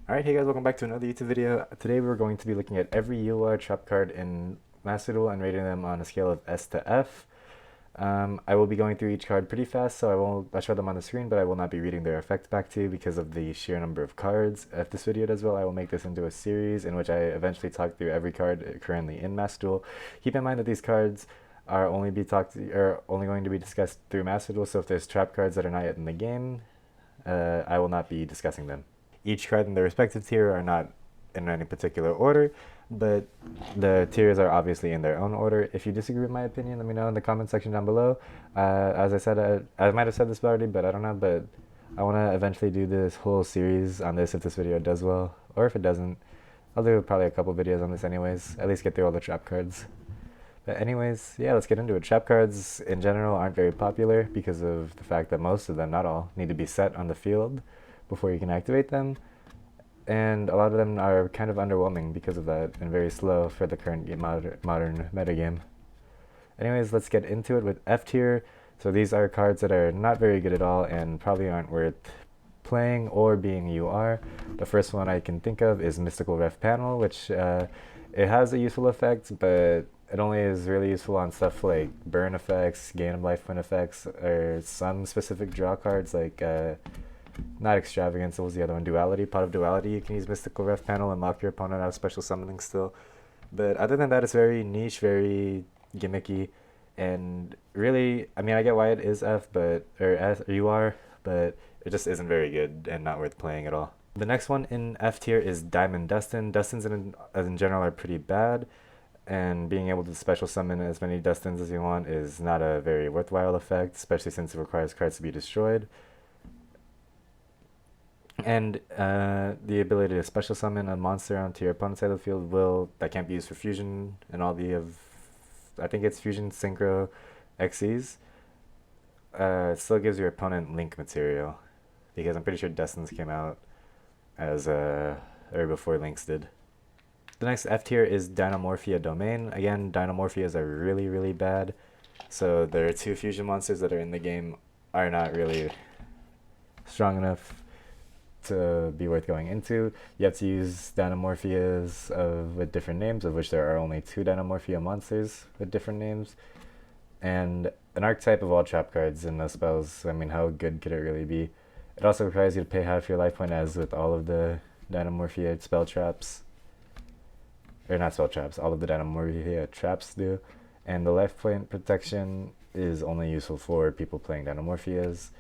Alright, hey guys, welcome back to another YouTube video. Today we're going to be looking at every UR trap card in Master Duel and rating them on a scale of S to F. I will be going through each card pretty fast, so I'll show them on the screen, but I will not be reading their effects back to you because of the sheer number of cards. If this video does well, I will make this into a series in which I eventually talk through every card currently in Master Duel. Keep in mind that these cards are only going to be discussed through Master Duel, so if there's trap cards that are not yet in the game, I will not be discussing them. Each card in their respective tier are not in any particular order, but the tiers are obviously in their own order. If you disagree with my opinion, let me know in the comment section down below. As I said, I might have said this already, but I don't know, but I want to eventually do this whole series on this if this video does well, or if it doesn't. I'll do probably a couple videos on this anyways, at least get through all the trap cards. But anyways, yeah, let's get into it. Trap cards in general aren't very popular because of the fact that most of them, not all, need to be set on the field before you can activate them, and a lot of them are kind of underwhelming because of that and very slow for the current modern metagame. Anyways, let's get into it with F tier. So these are cards that are not very good at all and probably aren't worth playing or being UR. The first one I can think of is Mystical Ref Panel, which it has a useful effect, but it only is really useful on stuff like burn effects, gain of life point effects, or some specific draw cards like not Extravagance, what was the other one? Duality, Pot of Duality. You can use Mystical Ref Panel and lock your opponent out of special summoning still. But other than that, it's very niche, very gimmicky, and really, I mean, I get why it is F, but, or S, or UR, but it just isn't very good and not worth playing at all. The next one in F tier is Diamond Dustin. Dustins in general are pretty bad, and being able to special summon as many Dustins as you want is not a very worthwhile effect, especially since it requires cards to be destroyed. And the ability to special summon a monster onto your opponent's side of the field that can't be used for fusion and all I think it's fusion synchro XEs. It still gives your opponent link material because I'm pretty sure Destins came out as or before Links did. The next F tier is Dynamorphia Domain. Again, Dynamorphias are really, really bad. So their two fusion monsters that are in the game are not really strong enough to be worth going into. You have to use Dynamorphias with different names, of which there are only 2 Dynamorphia monsters with different names. And an archetype of all trap cards in those spells, I mean, how good could it really be? It also requires you to pay half your life point, as with all of the Dynamorphia spell traps. Or not spell traps, all of the Dynamorphia traps do. And the life point protection is only useful for people playing Dynamorphias.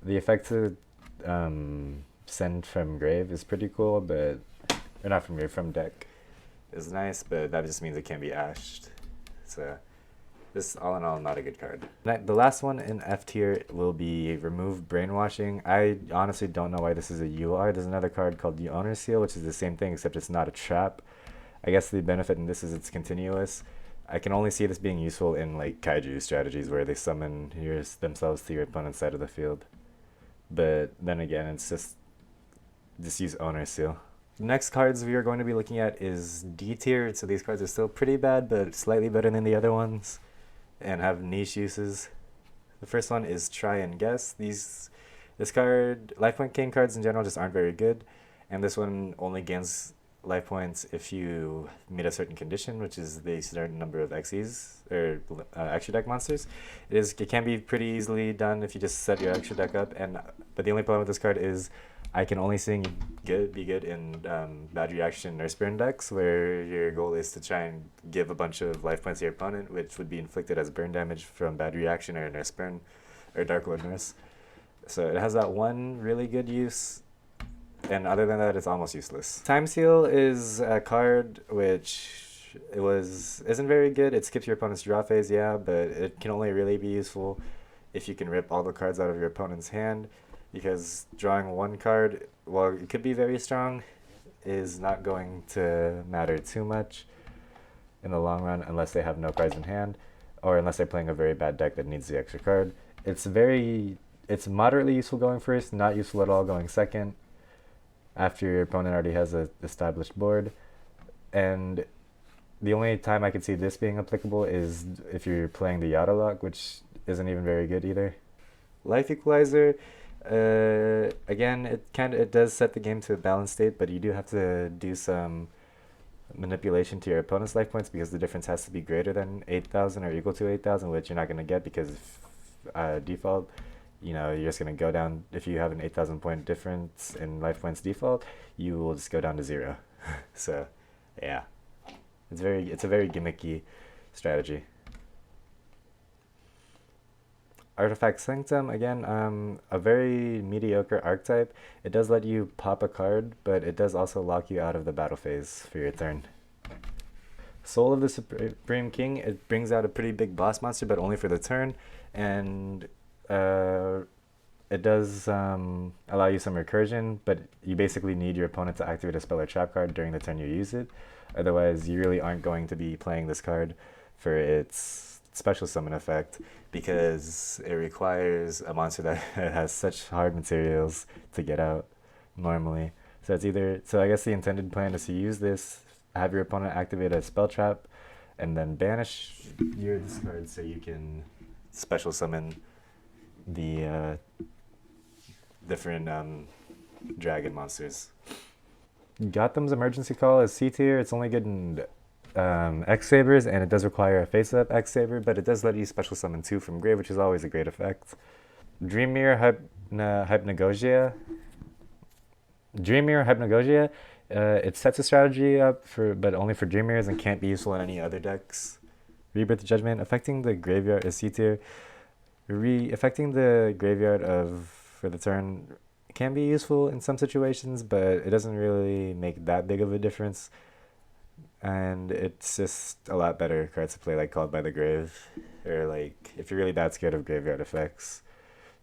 The effect to send from grave is pretty cool, but or not from grave, from deck is nice, but that just means it can't be ashed. So this, all in all, not a good card. The last one in F tier will be Remove Brainwashing. I honestly don't know why this is a UR. There's another card called the Owner Seal, which is the same thing except it's not a trap. I guess the benefit in this is it's continuous. I can only see this being useful in like kaiju strategies where they summon themselves to your opponent's side of the field. But then again, it's just use Owner Seal. The next cards we are going to be looking at is D tier. So these cards are still pretty bad, but slightly better than the other ones and have niche uses. The first one is Try and Guess. This card, life point gain cards in general just aren't very good, and this one only gains life points if you meet a certain condition, which is the certain number of XEs or extra deck monsters. It can be pretty easily done if you just set your extra deck up, but the only problem with this card is I can only see be good in bad reaction Nurse Burn decks, where your goal is to try and give a bunch of life points to your opponent, which would be inflicted as burn damage from bad reaction or Nurse Burn or Dark Lord Nurse. So it has that one really good use, and other than that, it's almost useless. Time Seal is a card which isn't very good. It skips your opponent's draw phase, yeah, but it can only really be useful if you can rip all the cards out of your opponent's hand, because drawing one card, while it could be very strong, is not going to matter too much in the long run unless they have no cards in hand, or unless they're playing a very bad deck that needs the extra card. It's moderately useful going first, not useful at all going second, after your opponent already has an established board. And the only time I could see this being applicable is if you're playing the Yada lock, which isn't even very good either. Life Equalizer, Again, it does set the game to a balanced state, but you do have to do some manipulation to your opponent's life points because the difference has to be greater than 8,000 or equal to 8,000, which you're not going to get because default, you're just going to go down. If you have an 8,000 point difference in life points default, you will just go down to 0. So, yeah, it's a very gimmicky strategy. Artifact Sanctum, again, a very mediocre archetype. It does let you pop a card, but it does also lock you out of the battle phase for your turn. Soul of the Supreme King, it brings out a pretty big boss monster, but only for the turn, and it does allow you some recursion, but you basically need your opponent to activate a spell or trap card during the turn you use it. Otherwise, you really aren't going to be playing this card for its special summon effect because it requires a monster that has such hard materials to get out normally. So I guess the intended plan is to use this, have your opponent activate a spell trap, and then banish your discard so you can special summon the different dragon monsters. Gotham's Emergency Call is C tier. It's only good in X Sabers, and it does require a face-up X Saber, but it does let you special summon 2 from grave, which is always a great effect. Dream Mirror Hypnagogia. It sets a strategy up but only for Dream Mirrors and can't be useful in any other decks. Rebirth Judgment, affecting the graveyard is C tier. Affecting the graveyard for the turn can be useful in some situations, but it doesn't really make that big of a difference. And it's just a lot better cards to play, like Called by the Grave, or like if you're really that scared of graveyard effects,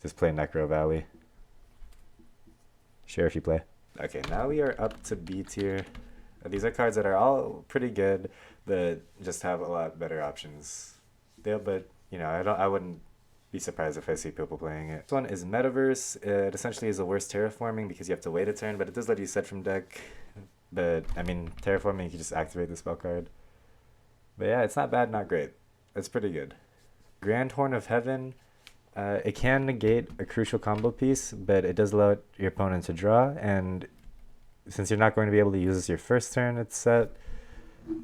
just play Necro Valley. Share if you play. Okay, now we are up to B tier. These are cards that are all pretty good, but just have a lot better options. I wouldn't be surprised if I see people playing it. This one is Metaverse. It essentially is the worst terraforming because you have to wait a turn, but it does let you set from deck. But, terraforming, you can just activate the spell card. But yeah, it's not bad, not great. It's pretty good. Grand Horn of Heaven. It can negate a crucial combo piece, but it does allow your opponent to draw. And since you're not going to be able to use this your first turn, it's set.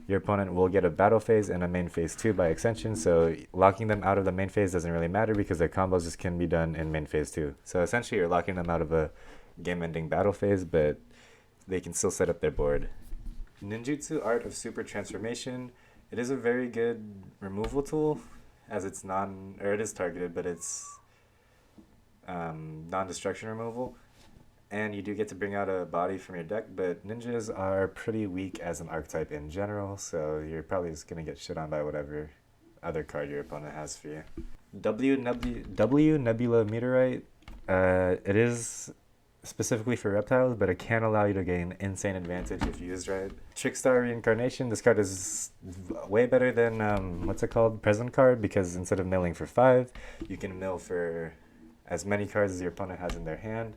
Your opponent will get a battle phase and a main phase 2 by extension. So locking them out of the main phase doesn't really matter because their combos just can be done in main phase 2. So essentially, you're locking them out of a game-ending battle phase, but they can still set up their board. Ninjutsu Art of Super Transformation. It is a very good removal tool, as it is targeted, but it's non-destruction removal. And you do get to bring out a body from your deck, but ninjas are pretty weak as an archetype in general, so you're probably just going to get shit on by whatever other card your opponent has for you. W Nebula Meteorite. It is specifically for reptiles, but it can allow you to gain insane advantage if used right. Trickstar Reincarnation. This card is way better than Present Card, because instead of milling for 5, you can mill for as many cards as your opponent has in their hand.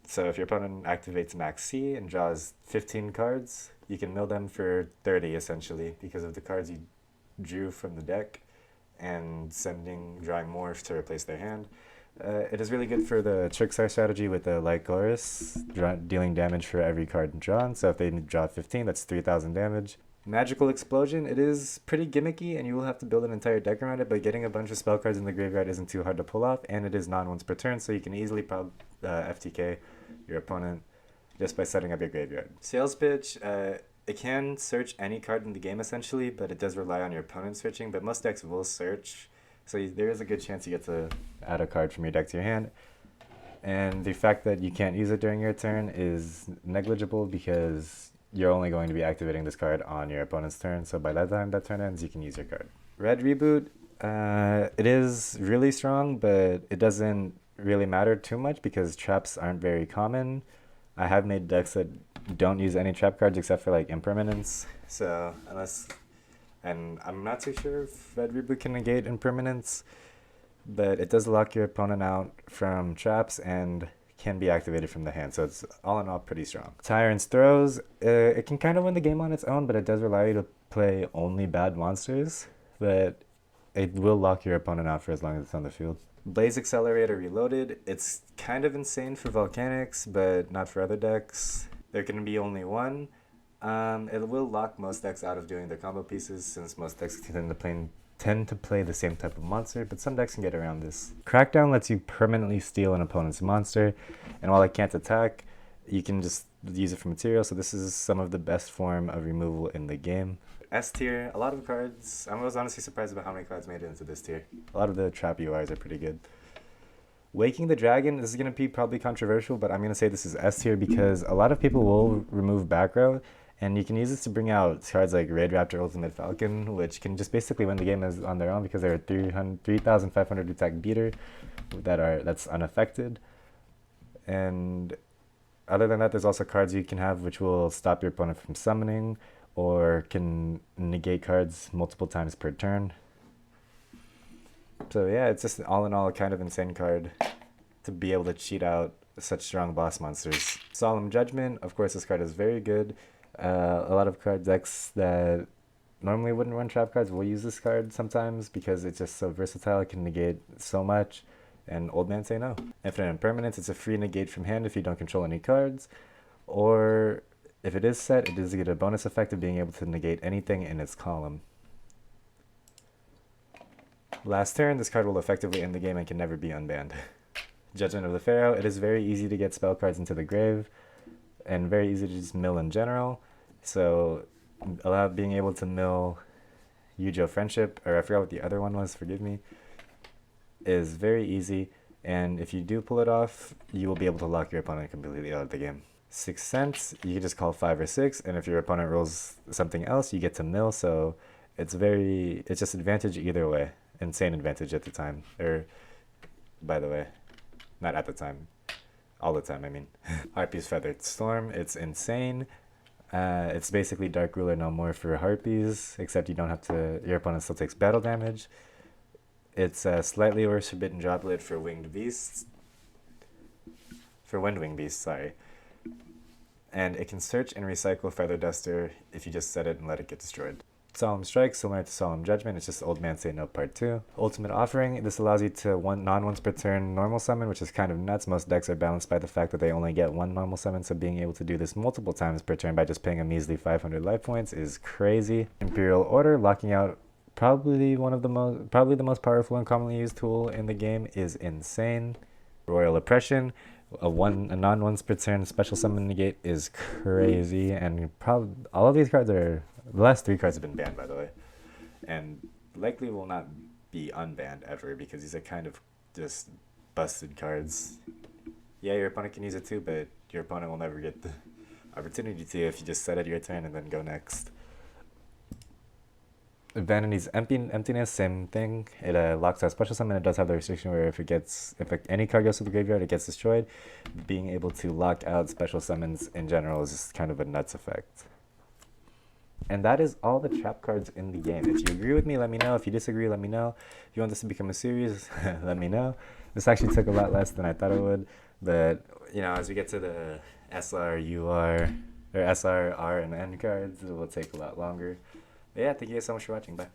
So if your opponent activates Max C and draws 15 cards, you can mill them for 30 essentially because of the cards you drew from the deck and drawing more to replace their hand. It is really good for the Trickstar strategy with the Lycoris, dealing damage for every card drawn. So if they draw 15, that's 3,000 damage. Magical Explosion, it is pretty gimmicky and you will have to build an entire deck around it, but getting a bunch of spell cards in the graveyard isn't too hard to pull off, and it is non-once per turn, so you can easily FTK your opponent just by setting up your graveyard. Sales Pitch, it can search any card in the game essentially, but it does rely on your opponent searching, but most decks will search. So there is a good chance you get to add a card from your deck to your hand. And the fact that you can't use it during your turn is negligible because you're only going to be activating this card on your opponent's turn. So by that time that turn ends, you can use your card. Red Reboot, it is really strong, but it doesn't really matter too much because traps aren't very common. I have made decks that don't use any trap cards except for like Impermanence. So and I'm not too sure if Red Reboot can negate Impermanence, but it does lock your opponent out from traps and can be activated from the hand, so it's all in all pretty strong. Tyrant's Throws, it can kind of win the game on its own, but it does rely you to play only bad monsters, but it will lock your opponent out for as long as it's on the field. Blaze Accelerator Reloaded. It's kind of insane for Volcanics, but not for other decks. There can be only one. It will lock most decks out of doing their combo pieces, since most decks tend to play the same type of monster, but some decks can get around this. Crackdown lets you permanently steal an opponent's monster, and while it can't attack, you can just use it for material, so this is some of the best form of removal in the game. S tier, a lot of cards. I was honestly surprised about how many cards made it into this tier. A lot of the trap UIs are pretty good. Waking the Dragon, this is going to be probably controversial, but I'm going to say this is S tier because a lot of people will remove back row, and you can use this to bring out cards like Raid Raptor Ultimate Falcon, which can just basically win the game on their own because they're a 3,500 attack beater that's unaffected. And other than that, there's also cards you can have which will stop your opponent from summoning or can negate cards multiple times per turn. So yeah, it's just all in all a kind of insane card to be able to cheat out such strong boss monsters. Solemn Judgment, of course this card is very good. A lot of card decks that normally wouldn't run trap cards will use this card sometimes because it's just so versatile, it can negate so much. And Old Man Say No. Infinite Impermanence, it's a free negate from hand if you don't control any cards. Or if it is set, it does get a bonus effect of being able to negate anything in its column. Last turn, this card will effectively end the game and can never be unbanned. Judgment of the Pharaoh, it is very easy to get spell cards into the grave and very easy to just mill in general. So being able to mill Yugi-Oh Friendship, or I forgot what the other one was, forgive me, is very easy, and if you do pull it off, you will be able to lock your opponent completely out of the game. Sixth Sense, you can just call 5 or 6, and if your opponent rolls something else, you get to mill, so it's just advantage either way. Insane advantage at the time, or by the way, not at the time, all the time I mean. Harpy's Feathered Storm, it's insane. It's basically Dark Ruler no more for Harpies, except your opponent still takes battle damage. It's slightly worse Forbidden Droplet for Winged Beasts. For Windwing Beasts, sorry. And it can search and recycle Feather Duster if you just set it and let it get destroyed. Solemn Strike, similar to Solemn Judgment, it's just Old Man Say No Part 2. Ultimate Offering, this allows you to non-once per turn normal summon, which is kind of nuts. Most decks are balanced by the fact that they only get one normal summon, so being able to do this multiple times per turn by just paying a measly 500 life points is crazy. Imperial Order, locking out probably the most powerful and commonly used tool in the game, is insane. Royal Oppression, a non-once per turn special summon negate is crazy, and all of these cards the last 3 cards have been banned, by the way, and likely will not be unbanned ever because these are kind of just busted cards. Yeah, your opponent can use it too, but your opponent will never get the opportunity to if you just set it your turn and then go next. Vanity's Emptiness, same thing. It locks out special summon. It does have the restriction where if any card goes to the graveyard, it gets destroyed. Being able to lock out special summons in general is just kind of a nuts effect. And that is all the trap cards in the game. If you agree with me, let me know. If you disagree, let me know. If you want this to become a series, let me know. This actually took a lot less than I thought it would, but as we get to the SR, UR, or SR, R, and N cards, it will take a lot longer. But yeah, thank you guys so much for watching. Bye.